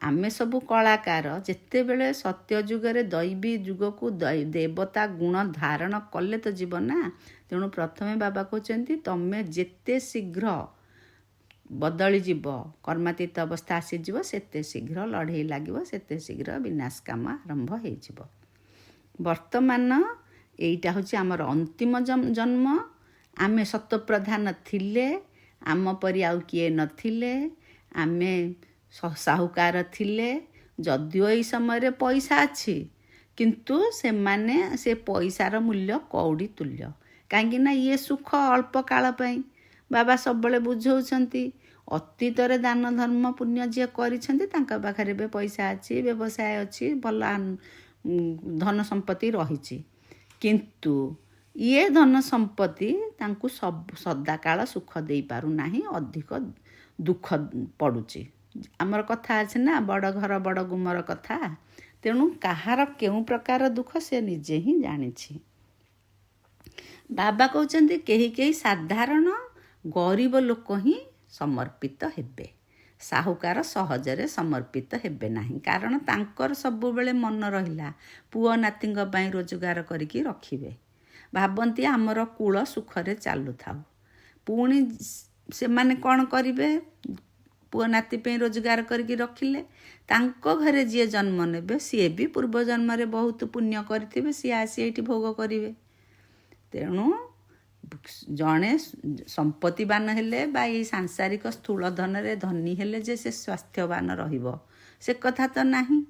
ଆମେ ସବୁ କଳାକାର ଯେତେବେଳେ ସତ୍ୟଯୁଗରେ ଦୈବୀ ଯୁଗକୁ ଦେବତା ଗୁଣ ଧାରଣ କଲେ ତ ଯିବ ନା। ତେଣୁ ପ୍ରଥମେ ବାବା କହୁଛନ୍ତି ତମେ ଯେତେ ଶୀଘ୍ର ବଦଳିଯିବ, କର୍ମାତୀତ ଅବସ୍ଥା ଆସିଯିବ, ସେତେ ଶୀଘ୍ର ଲଢ଼େଇ ଲାଗିବ, ସେତେ ଶୀଘ୍ର ବିନାଶ କାମ ଆରମ୍ଭ ହେଇଯିବ। ବର୍ତ୍ତମାନ ଏଇଟା ହେଉଛି ଆମର ଅନ୍ତିମ ଜନ୍ମ। ଆମେ ସତ୍ୱପ୍ରଧାନ ଥିଲେ, ଆମ ପରି ଆଉ କିଏ ନଥିଲେ, ଆମେ ସାହୁକାର ଥିଲେ। ଯଦିଓ ଏଇ ସମୟରେ ପଇସା ଅଛି, କିନ୍ତୁ ସେମାନେ ସେ ପଇସାର ମୂଲ୍ୟ କଉଡ଼ି ତୁଲ୍ୟ। କାହିଁକି ନା ଇଏ ସୁଖ ଅଳ୍ପ କାଳ ପାଇଁ। ବାବା ସବୁବେଳେ ବୁଝଉଛନ୍ତି ଅତୀତରେ ଦାନ ଧର୍ମ ପୁଣ୍ୟ ଯିଏ କରିଛନ୍ତି ତାଙ୍କ ପାଖରେ ଏବେ ପଇସା ଅଛି, ବ୍ୟବସାୟ ଅଛି, ଭଲ ଧନ ସମ୍ପତ୍ତି ରହିଛି। କିନ୍ତୁ ଇଏ ଧନ ସମ୍ପତ୍ତି ତାଙ୍କୁ ସଦାକାଳ ସୁଖ ଦେଇପାରୁନାହିଁ, ଅଧିକ ଦୁଃଖ ପଡ଼ୁଛି। ଆମର କଥା ଅଛି ନା, ବଡ଼ ଘର ବଡ଼ ଗୁମର କଥା। ତେଣୁ କାହାର କେଉଁ ପ୍ରକାର ଦୁଃଖ ସେ ନିଜେ ହିଁ ଜାଣିଛି। ବାବା କହୁଛନ୍ତି କେହି କେହି ସାଧାରଣ ଗରିବ ଲୋକ ହିଁ ସମର୍ପିତ ହେବେ, ସାହୁକାର ସହଜରେ ସମର୍ପିତ ହେବେ ନାହିଁ। କାରଣ ତାଙ୍କର ସବୁବେଳେ ମନ ରହିଲା ପୁଅ ନାତିଙ୍କ ପାଇଁ ରୋଜଗାର କରିକି ରଖିବେ। ଭାବନ୍ତି ଆମର କୂଳ ସୁଖରେ ଚାଲୁଥାଉ। ପୁଣି ସେମାନେ କ'ଣ କରିବେ? ପୁଅ ନାତି ପାଇଁ ରୋଜଗାର କରିକି ରଖିଲେ, ତାଙ୍କ ଘରେ ଯିଏ ଜନ୍ମ ନେବେ ସିଏ ବି ପୂର୍ବଜନ୍ମରେ ବହୁତ ପୁଣ୍ୟ କରିଥିବେ, ସିଏ ଆସି ଏଇଠି ଭୋଗ କରିବେ। ତେଣୁ ଜଣେ ସମ୍ପତ୍ତିବାନ ହେଲେ ବା ଏଇ ସାଂସାରିକ ସ୍ଥୂଳ ଧନରେ ଧନୀ ହେଲେ ଯେ ସେ ସ୍ୱାସ୍ଥ୍ୟବାନ ରହିବ, ସେ କଥା ତ ନାହିଁ।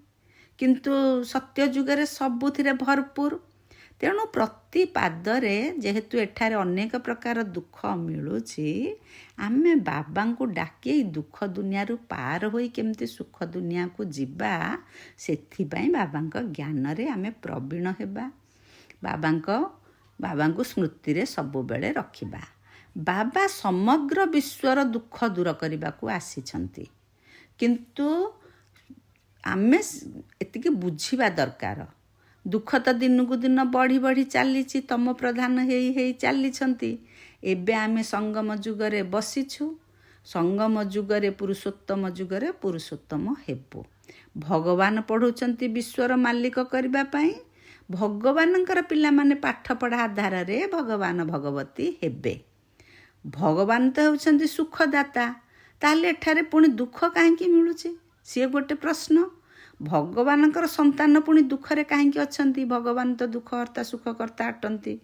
କିନ୍ତୁ ସତ୍ୟ ଯୁଗରେ ସବୁଥିରେ ଭରପୁର। ତେଣୁ ପ୍ରତି ପାଦରେ ଯେହେତୁ ଏଠାରେ ଅନେକ ପ୍ରକାର ଦୁଃଖ ମିଳୁଛି, ଆମେ ବାବାଙ୍କୁ ଡାକି ଏଇ ଦୁଃଖ ଦୁନିଆରୁ ପାର ହୋଇ କେମିତି ସୁଖ ଦୁନିଆକୁ ଯିବା, ସେଥିପାଇଁ ବାବାଙ୍କ ଜ୍ଞାନରେ ଆମେ ପ୍ରବୀଣ ହେବା। ବାବାଙ୍କୁ ସ୍ମୃତିରେ ସବୁବେଳେ ରଖିବା। ବାବା ସମଗ୍ର ବିଶ୍ୱର ଦୁଃଖ ଦୂର କରିବାକୁ ଆସିଛନ୍ତି, କିନ୍ତୁ ଆମେ ଏତିକି ବୁଝିବା ଦରକାର। ଦୁଃଖ ତ ଦିନକୁ ଦିନ ବଢ଼ି ବଢ଼ି ଚାଲିଛି, ତମ ପ୍ରଧାନ ହେଇ ହେଇ ଚାଲିଛନ୍ତି। ଏବେ ଆମେ ସଙ୍ଗମ ଯୁଗରେ ବସିଛୁ। ସଙ୍ଗମ ଯୁଗରେ ପୁରୁଷୋତ୍ତମ ଯୁଗରେ ପୁରୁଷୋତ୍ତମ ହେବୁ। ଭଗବାନ ପଢ଼ଉଛନ୍ତି ବିଶ୍ୱର ମାଲିକ କରିବା ପାଇଁ। ଭଗବାନଙ୍କର ପିଲାମାନେ ପାଠପଢ଼ା ଆଧାରରେ ଭଗବାନ ଭଗବତୀ ହେବେ। ଭଗବାନ ତ ହେଉଛନ୍ତି ସୁଖଦାତା, ତାହେଲେ ଏଠାରେ ପୁଣି ଦୁଃଖ କାହିଁକି ମିଳୁଛି? ସିଏ ଗୋଟେ ପ୍ରଶ୍ନ। ଭଗବାନଙ୍କର ସନ୍ତାନ ପୁଣି ଦୁଃଖରେ କାହିଁକି ଅଛନ୍ତି? ଭଗବାନ ତ ଦୁଃଖ ହର୍ତ୍ତା ସୁଖ କର୍ତ୍ତା ଅଟନ୍ତି।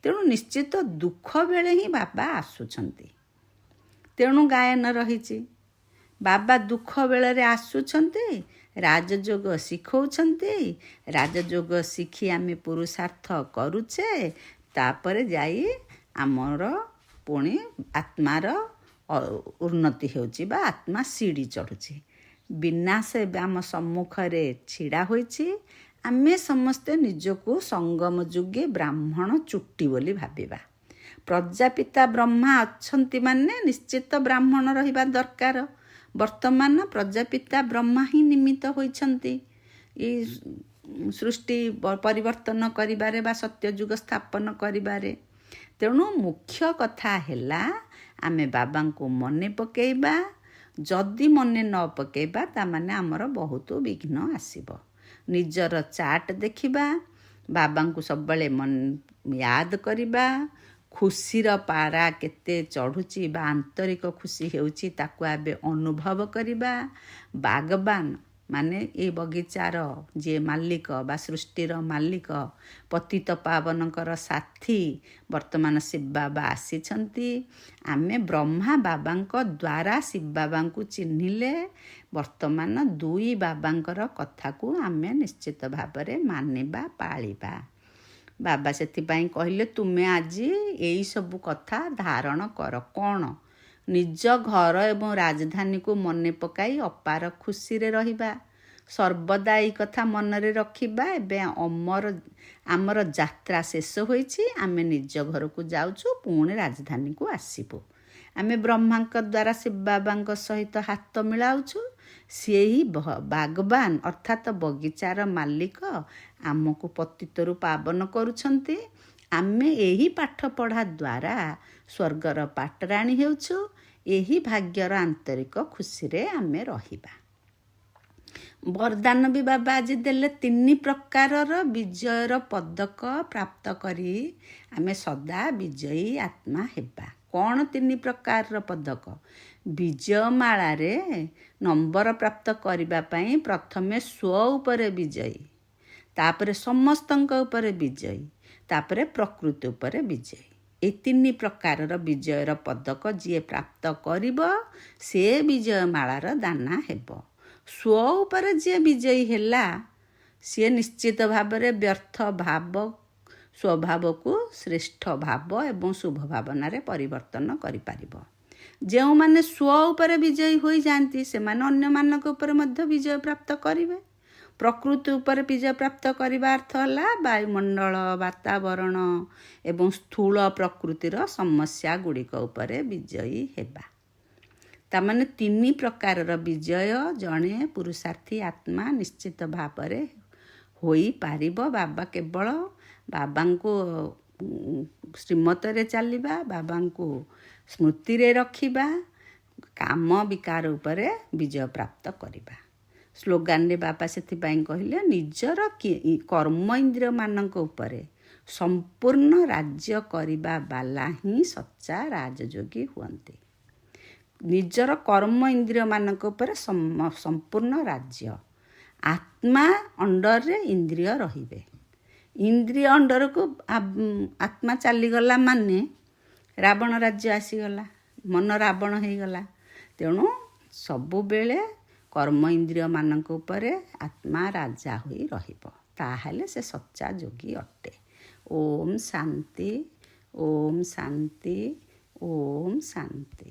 ତେଣୁ ନିଶ୍ଚିତ ଦୁଃଖ ବେଳେ ହିଁ ବାବା ଆସୁଛନ୍ତି। ତେଣୁ ଗାୟନ ରହିଛି, ବାବା ଦୁଃଖ ବେଳରେ ଆସୁଛନ୍ତି, ରାଜଯୋଗ ଶିଖଉଛନ୍ତି। ରାଜଯୋଗ ଶିଖି ଆମେ ପୁରୁଷାର୍ଥ କରୁଛେ, ତାପରେ ଯାଇ ଆମର ପୁଣି ଆତ୍ମାର ଉନ୍ନତି ହେଉଛି ବା ଆତ୍ମା ସିଡ଼ି ଚଢ଼ୁଛି। ବିନାଶ ଏବେ ଆମ ସମ୍ମୁଖରେ ଛିଡ଼ା ହୋଇଛି। ଆମେ ସମସ୍ତେ ନିଜକୁ ସଙ୍ଗମ ଯୁଗେ ବ୍ରାହ୍ମଣ ଚୁଟି ବୋଲି ଭାବିବା। ପ୍ରଜାପିତା ବ୍ରହ୍ମା ଅଛନ୍ତି ମାନେ ନିଶ୍ଚିତ ବ୍ରାହ୍ମଣ ରହିବା ଦରକାର। ବର୍ତ୍ତମାନ ପ୍ରଜାପିତା ବ୍ରହ୍ମା ହିଁ ନିମିତ୍ତ ହୋଇଛନ୍ତି ଏଇ ସୃଷ୍ଟି ପରିବର୍ତ୍ତନ କରିବାରେ ବା ସତ୍ୟଯୁଗ ସ୍ଥାପନ କରିବାରେ। ତେଣୁ ମୁଖ୍ୟ କଥା ହେଲା ଆମେ ବାବାଙ୍କୁ ମନେ ପକାଇବା। ଯଦି ମନେ ନ ପକାଇବା, ତାମାନେ ଆମର ବହୁତ ବିଘ୍ନ ଆସିବ। ନିଜର ଚାର୍ଟ ଦେଖିବା, ବାବାଙ୍କୁ ସବୁବେଳେ ୟାଦ କରିବା। ଖୁସିର ପାରା କେତେ ଚଢ଼ୁଛି ବା ଆନ୍ତରିକ ଖୁସି ହେଉଛି, ତାକୁ ଏବେ ଅନୁଭବ କରିବା। ବାଗବାନ ମାନେ ଏ ବଗିଚାର ଯିଏ ମାଲିକ ବା ସୃଷ୍ଟିର ମାଲିକ, ପତିତ ପାବନଙ୍କର ସାଥୀ ବର୍ତ୍ତମାନ ଶିବ ବାବା ଆସିଛନ୍ତି। ଆମେ ବ୍ରହ୍ମା ବାବାଙ୍କ ଦ୍ୱାରା ଶିବ ବାବାଙ୍କୁ ଚିହ୍ନିଲେ ବର୍ତ୍ତମାନ ଦୁଇ ବାବାଙ୍କର କଥାକୁ ଆମେ ନିଶ୍ଚିତ ଭାବରେ ମାନିବା, ପାଳିବା। ବାବା ସେଥିପାଇଁ କହିଲେ, ତୁମେ ଆଜି ଏଇସବୁ କଥା ଧାରଣ କର। କ'ଣ? ନିଜ ଘର ଏବଂ ରାଜଧାନୀକୁ ମନେ ପକାଇ ଅପାର ଖୁସିରେ ରହିବା। ସର୍ବଦା ଏଇ କଥା ମନରେ ରଖିବା। ଏବେ ଆମର ଯାତ୍ରା ଶେଷ ହୋଇଛି, ଆମେ ନିଜ ଘରକୁ ଯାଉଛୁ, ପୁଣି ରାଜଧାନୀକୁ ଆସିବୁ। ଆମେ ବ୍ରହ୍ମାଙ୍କ ଦ୍ୱାରା ଶିବ ବାବାଙ୍କ ସହିତ ହାତ ମିଳାଉଛୁ। ସେହି ବାଗବାନ ଅର୍ଥାତ୍ ବଗିଚାର ମାଲିକ ଆମକୁ ପତିତରୁ ପାବନ କରୁଛନ୍ତି। ଆମେ ଏହି ପାଠପଢ଼ା ଦ୍ୱାରା ସ୍ୱର୍ଗର ପାଟରାଣୀ ହେଉଛୁ। ଏହି ଭାଗ୍ୟର ଆନ୍ତରିକ ଖୁସିରେ ଆମେ ରହିବା। ବରଦାନ ବି ବାବା ଆଜି ଦେଲେ, 3 ପ୍ରକାରର ବିଜୟର ପଦକ ପ୍ରାପ୍ତ କରି ଆମେ ସଦା ବିଜୟୀ ଆତ୍ମା ହେବା। କ'ଣ 3 ପ୍ରକାରର ପଦକ? ବିଜୟମାଳାରେ ନମ୍ବର ପ୍ରାପ୍ତ କରିବା ପାଇଁ ପ୍ରଥମେ ସ୍ୱ ଉପରେ ବିଜୟୀ, ତାପରେ ସମସ୍ତଙ୍କ ଉପରେ ବିଜୟୀ, ତାପରେ ପ୍ରକୃତି ଉପରେ ବିଜୟୀ। এই 3 ପ୍ରକାରର ବିଜୟର ପଦକ ଯିଏ ପ୍ରାପ୍ତ କରିବ, ସେ ବିଜୟମାଳାର ଦାନା ହେବ। ସ୍ୱ ଉପରେ ଯିଏ ବିଜୟୀ ହେଲା, ସିଏ ନିଶ୍ଚିତ ଭାବରେ ବ୍ୟର୍ଥ ଭାବ ସ୍ୱଭାବକୁ ଶ୍ରେଷ୍ଠ ଭାବ ଏବଂ ଶୁଭ ଭାବନାରେ ପରିବର୍ତ୍ତନ କରିପାରିବ। ଯେଉଁମାନେ ସ୍ୱ ଉପରେ ବିଜୟୀ ହୋଇଯାଆନ୍ତି, ସେମାନେ ଅନ୍ୟମାନଙ୍କ ଉପରେ ମଧ୍ୟ ବିଜୟ ପ୍ରାପ୍ତ କରିବେ। ପ୍ରକୃତି ଉପରେ ବିଜୟ ପ୍ରାପ୍ତ କରିବା ଅର୍ଥ ହେଲା ବାୟୁମଣ୍ଡଳ, ବାତାବରଣ ଏବଂ ସ୍ଥୂଳ ପ୍ରକୃତିର ସମସ୍ୟା ଗୁଡ଼ିକ ଉପରେ ବିଜୟୀ ହେବା। ତାମାନେ 3 ପ୍ରକାରର ବିଜୟ ଜଣେ ପୁରୁଷାର୍ଥୀ ଆତ୍ମା ନିଶ୍ଚିତ ଭାବରେ ହୋଇପାରିବ। ବାବା କେବଳ ବାବାଙ୍କୁ ଶ୍ରୀମତରେ ଚାଲିବା, ବାବାଙ୍କୁ ସ୍ମୃତିରେ ରଖିବା, କାମ ବିକାର ଉପରେ ବିଜୟ ପ୍ରାପ୍ତ କରିବା। ସ୍ଲୋଗାନରେ ବାବା ସେଥିପାଇଁ କହିଲେ, ନିଜର କର୍ମ ଇନ୍ଦ୍ରିୟମାନଙ୍କ ଉପରେ ସମ୍ପୂର୍ଣ୍ଣ ରାଜ୍ୟ କରିବା ବାଲା ହିଁ ସଚ୍ଚା ରାଜଯୋଗୀ ହୁଅନ୍ତି। ନିଜର କର୍ମ ଇନ୍ଦ୍ରିୟମାନଙ୍କ ଉପରେ ସମ୍ପୂର୍ଣ୍ଣ ରାଜ୍ୟ। ଆତ୍ମା ଅଣ୍ଡରରେ ଇନ୍ଦ୍ରିୟ ରହିବେ। ଇନ୍ଦ୍ରିୟ ଅଣ୍ଡରକୁ ଆତ୍ମା ଚାଲିଗଲା ମାନେ ରାବଣ ରାଜ୍ୟ ଆସିଗଲା, ମନ ରାବଣ ହେଇଗଲା। ତେଣୁ ସବୁବେଳେ କର୍ମ ଇନ୍ଦ୍ରିୟମାନଙ୍କ ଉପରେ ଆତ୍ମା ରାଜା ହୋଇ ରହିବ, ତାହେଲେ ସେ ସଚ୍ଚା ଯୋଗୀ ଅଟେ। ଓମ୍ ଶାନ୍ତି ଓମ୍ ଶାନ୍ତି ଓମ୍ ଶାନ୍ତି।